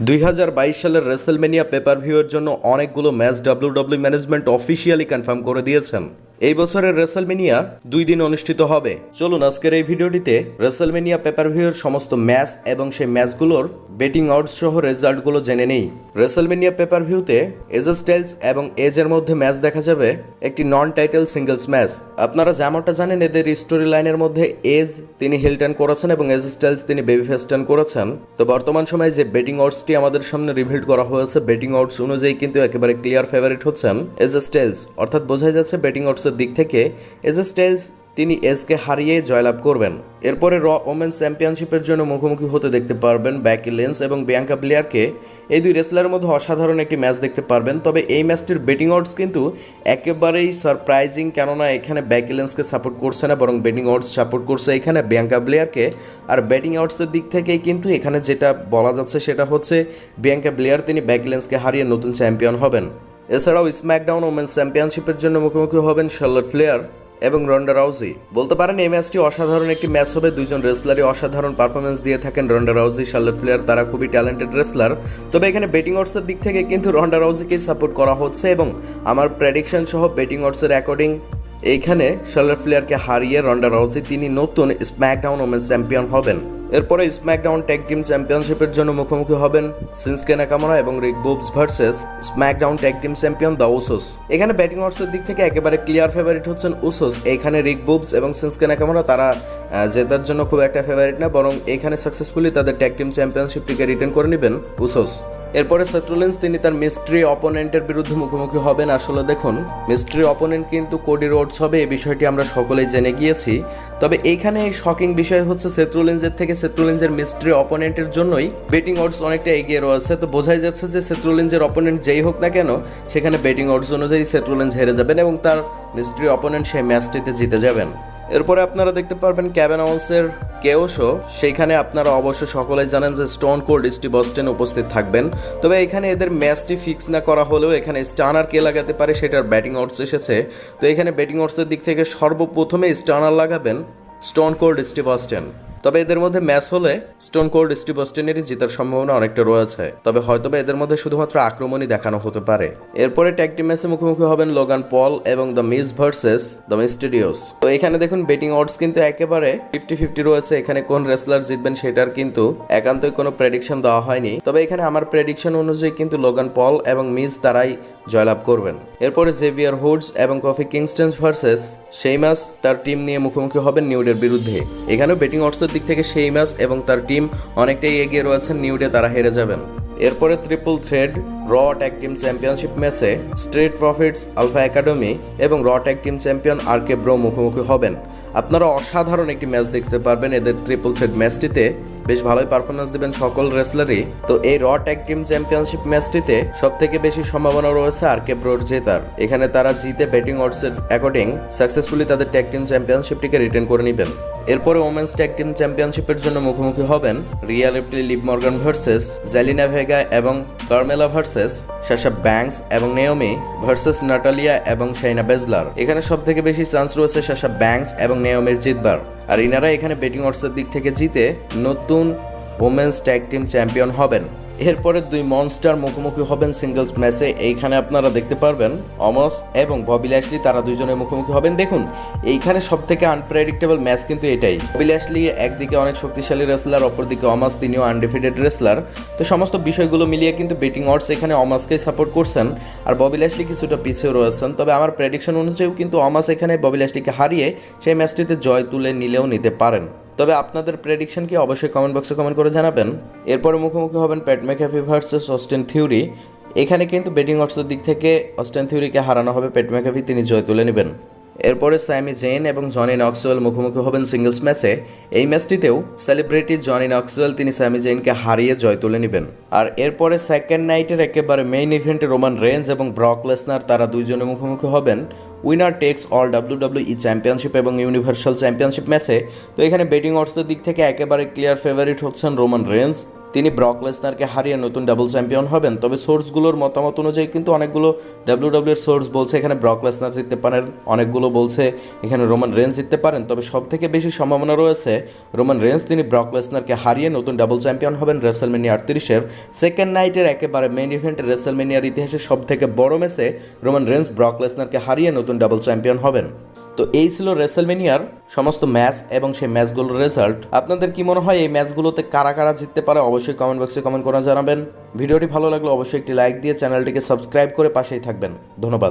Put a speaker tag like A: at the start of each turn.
A: 2022 সালের WrestleMania paper ভিউয়ের জন্য অনেকগুলো match WWE management officially confirm করে দিয়েছেন। এই বছরের রেসেলমেনিয়া 2 দিন অনুষ্ঠিত হবে। চলুন আজকের এই ভিডিওটিতে রেসেলমেনিয়া পেপার ভিউয়ের সমস্ত ম্যাচ এবং সেই ম্যাচগুলোর বেটিং অডস সহ রেজাল্টগুলো জেনে নেই। রেসেলমেনিয়া পেপার ভিউতে এজে স্টাইলস এবং এজের মধ্যে ম্যাচ দেখা যাবে, একটি নন টাইটেল সিঙ্গলস ম্যাচ। আপনারা যেমনটা জানেন, এদের স্টোরি লাইনের মধ্যে এজ তিনি হিল টার্ন করেছেন এবং এজে স্টাইলস তিনি বেবি ফেস টার্ন করেছেন। তো বর্তমান সময়ে যে বেটিং অডসটি আমাদের সামনে রিভিল করা হয়েছে, বেটিং অডস অনুযায়ী কিন্তু একেবারে ক্লিয়ার ফেভারিট হচ্ছেন এজে স্টাইলস। অর্থাৎ বোঝাই যাচ্ছে বেটিং অডসের দিক থেকে এজে স্টাইলস তিনি এজকে হারিয়ে জয়লাভ করবেন। এরপরে র ওমেন্স চ্যাম্পিয়নশিপের জন্য মুখোমুখি হতে দেখতে পারবেন বেকি লিঞ্চ এবং বিয়াঙ্কা বেলিয়ারকে। এই দুই রেসলারের মধ্যে অসাধারণ একটি ম্যাচ দেখতে পারবেন। তবে এই ম্যাচটির বেটিং অডস কিন্তু একেবারেই সারপ্রাইজিং, কেননা এখানে বেকি লিঞ্চকে সাপোর্ট করছে না, বরং বেটিং অডস সাপোর্ট করছে এখানে বিয়াঙ্কা বেলিয়ারকে। আর ব্যাটিং অডসের দিক থেকেই কিন্তু এখানে যেটা বলা যাচ্ছে সেটা হচ্ছে বিয়াঙ্কা বেলিয়ার তিনি বেকি লিঞ্চকে হারিয়ে নতুন চ্যাম্পিয়ন হবেন। এছাড়াও স্ম্যাকডাউন ওমেন্স চ্যাম্পিয়নশিপের জন্য মুখোমুখি হবেন শার্লট ফ্লেয়ার এবং রন্ডা রাউজি। বলতে পারেন এই ম্যাচটি অসাধারণ একটি ম্যাচ হবে। দুইজন রেসলারই অসাধারণ পারফরমেন্স দিয়ে থাকেন। রন্ডা রাউজি, শার্লট ফ্লেয়ার তারা খুবই ট্যালেন্টেড রেসলার। তবে এখানে বেটিং অডসের দিক থেকে কিন্তু রন্ডা রাউজিকেই সাপোর্ট করা হচ্ছে এবং আমার প্রেডিকশন সহ বেটিং অডসের অ্যাকর্ডিং এইখানে শার্লট ফ্লেয়ারকে হারিয়ে রন্ডা রাউজি তিনি নতুন স্ম্যাকডাউন ওমেন্স চ্যাম্পিয়ন হবেন। এরপরে স্ম্যাকডাউন ট্যাগ টিম চ্যাম্পিয়নশিপের জন্য মুখোমুখি হবেন শিনস্কে নাকামোরা এবং Rick Boogs versus SmackDown tag team champion the Usos. এখানে ব্যাটিং অডসের দিক থেকে একেবারে ক্লিয়ার ফেভারিট হচ্ছেন উসোস। এখানে রিক বুবস এবং শিনস্কে নাকামোরা তারা জেতার জন্য খুব একটা ফেভারিট না, বরং এখানে সাকসেসফুলি তাদের ট্যাগ টিম চ্যাম্পিয়নশিপটিকে রিটেন করে নেবেন উসোস। এরপরে সেথ রোলিন্স তিনি তার মিস্ট্রি অপোনেন্টের বিরুদ্ধে মুখোমুখি হবেন। আসলে দেখুন, মিস্ট্রি অপোনেন্ট কিন্তু কোডি রোডস হবে, এই বিষয়টি আমরা সকলেই জেনে গিয়েছি। তবে এইখানে শকিং বিষয় হচ্ছে সেথ রোলিন্সের থেকে সেথ রোলিন্সের মিস্ট্রি অপোনেন্টের জন্যই বেটিং অডস অনেকটা এগিয়ে রয়েছে। তো বোঝাই যাচ্ছে যে সেথ রোলিন্সের অপোনেন্ট যেই হোক না কেন, সেখানে বেটিং অডস অনুযায়ী সেথ রোলিন্স হেরে যাবেন এবং তার মিস্ট্রি অপোনেন্ট সেই ম্যাচটিতে জিতে যাবেন। এরপরে আপনারা দেখতে পারবেন কেভিন ওয়েন্সের কেও শো। সেইখানে আপনারা অবশ্য সকলেই জানেন যে স্টোন কোল্ড স্টিভ অস্টিন উপস্থিত থাকবেন। তবে এখানে এদের ম্যাচটি ফিক্স না করা হলেও এখানে স্টানার কে লাগাতে পারে সেটার ব্যাটিং অডস এসেছে। তো এখানে ব্যাটিং অডসের দিক থেকে সর্বপ্রথমে স্টানার লাগাবেন স্টোন কোল্ড স্টিভ অস্টিন। তবে এদের মধ্যে ম্যাচ হলে স্টোন কোল্ড স্টিভ অস্টিনেরই জেতার সম্ভাবনা অনেকটা রয়েছে। তবে হয়তোবা এদের মধ্যে শুধুমাত্র আক্রমণই দেখানো হতে পারে। এরপরে ট্যাগ টিম ম্যাচে মুখোমুখি হবেন লোগান পল এবং the Miz versus the mysterious. তো এখানে দেখুন বেটিং অডস কিন্তু একেবারে 50-50 রয়েছে। এখানে কোন রেসলার জিতবেন সেটার কিন্তু একান্তই কোনো প্রেডিকশন দেওয়া হয়নি। তবে এখানে আমার প্রেডিকশন অনুযায়ী কিন্তু লোগান পল এবং মিজ তারাই জয়লাভ করবেন। এরপরে জেভিয়ার হুডস এবং কফি কিংস্টন ভার্সেস সেইমাস তার টিম নিয়ে মুখোমুখি হবেন নিউডের বিরুদ্ধে। এখানেও বেটিং অডসের দিক থেকে সেইমাস এবং তার টিম অনেকটাই এগিয়ে রয়েছেন, নিউডে তারা হেরে যাবেন। এরপরে ট্রিপল থ্রেড র ট্যাগ টিম চ্যাম্পিয়নশিপ ম্যাচে স্ট্রিট প্রফিটস, আলফা একাডেমি এবং র ট্যাগ টিম চ্যাম্পিয়ন আরকে ব্রো মুখোমুখি হবেন। আপনারা অসাধারণ একটি ম্যাচ দেখতে পারবেন। এদের ট্রিপল থ্রেড ম্যাচটিতে বেশ ভালোই পারফরমেন্স দেবেন সকল রেসলারই। তো এই র ট্যাগ টিম চ্যাম্পিয়নশিপ ম্যাচটিতে সব থেকে বেশি সম্ভাবনা রয়েছে আরকে ব্রোর জেতার। এখানে তারা জিতে বেটিং অডসের অ্যাকর্ডিং সাকসেসফুলি তাদের ট্যাগ টিম চ্যাম্পিয়নশিপটিকে রিটেন করে নেবেন। এরপরে ওমেন্স ট্যাগ টিম চ্যাম্পিয়নশিপের জন্য মুখোমুখি হবেন Riya Ripley, leave Morgan versus Zelina Vega এবং কার্মেলা ভার্সেস সাশা ব্যাংকস এবং নেওমি ভার্সেস নাটালিয়া এবং শাইনা বেজলার। এখানে সব থেকে বেশি চান্স রয়েছে সাশা ব্যাংকস এবং নেওমির জিতবার। আর ইনারা এখানে বেটিং অডসের দিক থেকে জিতে নতুন ওমেন্স ট্যাগ টিম চ্যাম্পিয়ন হবেন। এরপরে দুই মনস্টার মুখোমুখি হবেন সিঙ্গলস ম্যাচে। এইখানে আপনারা দেখতে পারবেন অমস এবং ববি ল্যাশলি তারা দুইজনে মুখোমুখি হবেন। দেখুন, এইখানে সব থেকে আনপ্রেডিক্টেবল ম্যাচ কিন্তু এটাই। ববি ল্যাশলি একদিকে অনেক শক্তিশালী রেসলার, অপরদিকে অমাস তিনিও আনডিফিটেড রেসলার। তো সমস্ত বিষয়গুলো মিলিয়ে কিন্তু বেটিং অডস এখানে অমাসকেই সাপোর্ট করছেন আর ববি ল্যাশলি কিছুটা পিছিয়ে রয়েছেন। তবে আমার প্রেডিকশন অনুযায়ীও কিন্তু অমাস এখানে ববি ল্যাশলিকে হারিয়ে সেই ম্যাচটিতে জয় তুলে নিলেও নিতে পারেন। তবে আপনাদের প্রেডিকশন কি অবশ্যই কমেন্ট বক্সে কমেন্ট করে জানাবেন। এরপরে মুখোমুখি হবেন প্যাট ম্যাকঅ্যাফি ভার্সেস অস্টিন থিওরি। এখানে কিন্তু বেটিং অডসের দিক থেকে অস্টিন থিওরিকে হারানো হবে, প্যাট ম্যাকঅ্যাফি তিনি জয় তুলে নেবেন। এরপরে স্যামি জেন এবং জনি নক্সওয়েল মুখোমুখি হবেন সিঙ্গলস ম্যাচে। এই ম্যাচটিতেও সেলিব্রিটি জনি নক্সওয়েল তিনি স্যামি জেনকে হারিয়ে জয় তুলে নেবেন। আর এরপরে সেকেন্ড নাইটের একেবারে মেইন ইভেন্টে রোমান রেঞ্জ এবং ব্রক লেসনার তারা দুইজনে মুখোমুখি হবেন winner takes all WWE championship এবং ইউনিভার্সাল চ্যাম্পিয়নশিপ ম্যাচে। তো এখানে বেটিং অডসের দিক থেকে একেবারে ক্লিয়ার ফেভারিট হচ্ছেন রোমান রেন্স। তিনি ব্রক লেসনারকে হারিয়ে নতুন ডাবল চ্যাম্পিয়ন হবেন। তবে সোর্সগুলোর মতামত অনুযায়ী কিন্তু অনেকগুলো ডাব্লিউডাব্লিউ এর সোর্স বলছে এখানে ব্রক লেসনার জিততে পারেন, অনেকগুলো বলছে এখানে রোমান রেন্স জিততে পারেন। তবে সবথেকে বেশি সম্ভাবনা রয়েছে রোমান রেন্স তিনি ব্রক লেসনারকে হারিয়ে নতুন ডাবল চ্যাম্পিয়ন হবেন রেসলমেনিয়া 38-এর সেকেন্ড নাইটের একেবারে মেইন ইভেন্টে। রেসলমেনিয়ার ইতিহাসে সবথেকে বড় ম্যাচে রোমান রেন্স ব্রক লেসনারকে হারিয়ে নতুন ডাবল চ্যাম্পিয়ন হবেন। তো এই ছিল রেসলমেনিয়ার সমস্ত ম্যাচ এবং সেই ম্যাচগুলোর রেজাল্ট। আপনাদের কি মনে হয় এই ম্যাচগুলোতে কারা কারা জিততে পারে? অবশ্যই কমেন্ট বক্সে কমেন্ট করে জানাবেন। ভিডিওটি ভালো লাগলে অবশ্যই একটি লাইক দিয়ে চ্যানেলটিকে সাবস্ক্রাইব করে পাশেই থাকবেন। ধন্যবাদ।